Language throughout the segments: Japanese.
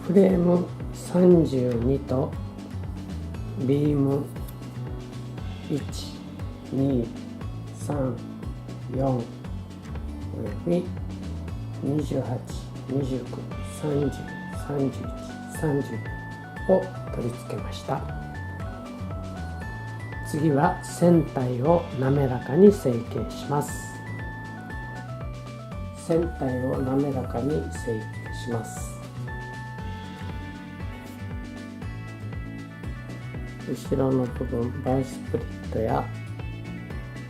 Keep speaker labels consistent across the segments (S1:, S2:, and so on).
S1: フレーム32とビーム1、2、3、4および28、29、30、31、30を取り付けました。次は船体を滑らかに成形します。船体を滑らかに成形します。後ろの部分、バイスプリットや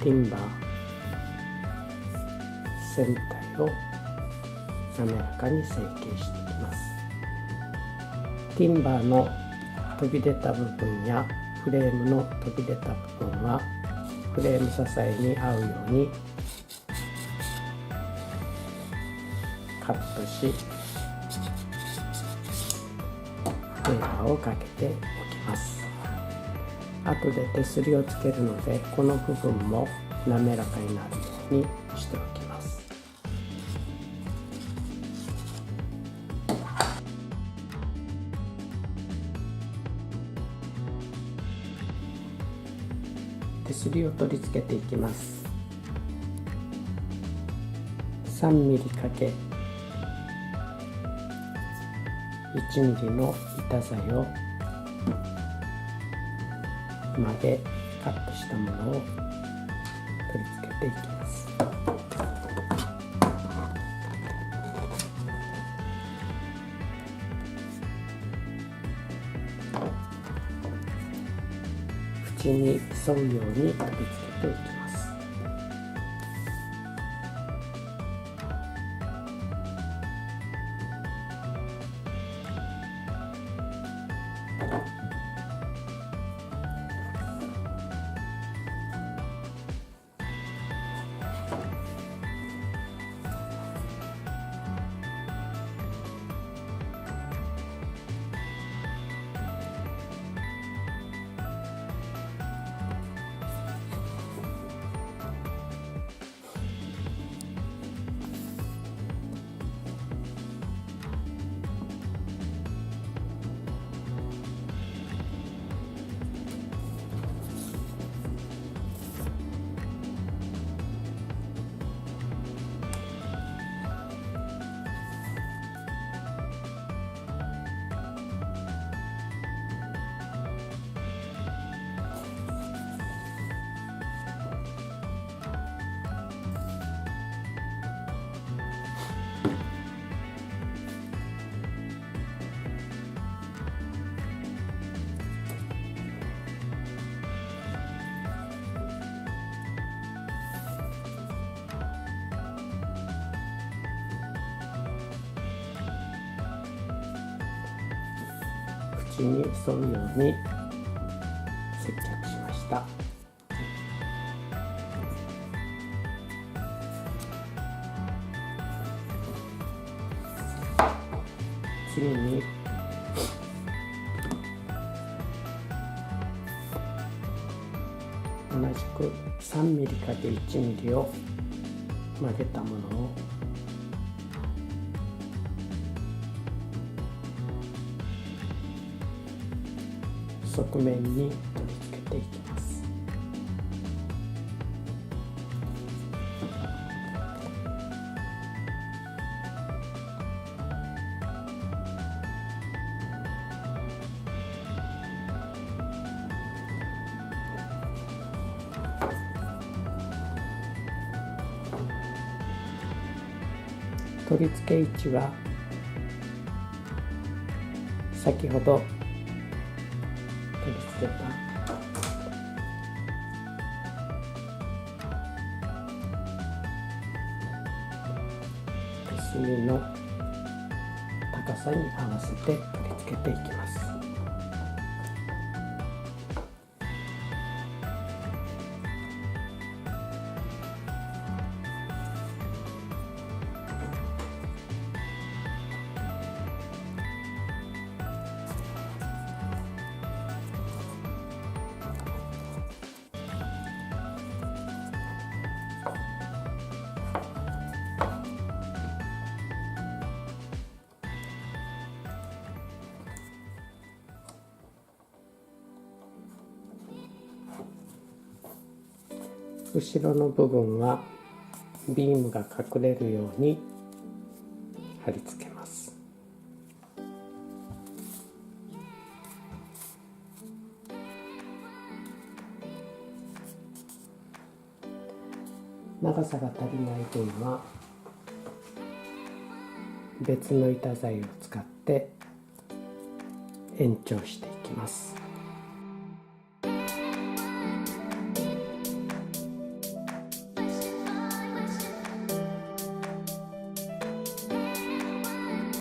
S1: ティンバー、船体を滑らかに成形していきます。ティンバーの飛び出た部分やフレームの飛び出た部分はフレーム支えに合うようにカットし、ペーパーをかけておきます。後で手すりをつけるので、この部分も滑らかになるようにしておきます。手すりを取り付けていきます。3ミリかけ1ミリの板材を曲げカットしたものを取り付けていきます。縁に沿うように取り付けていきます。縁に沿うように接着しました。次に同じく3ミリかけ1ミリを曲げたものを側面に取り付けていきます。取り付け位置は先ほど取り付けた手すりの高さに合わせて取り付けていきます。後ろの部分はビームが隠れるように貼り付けます。長さが足りない分は別の板材を使って延長していきます。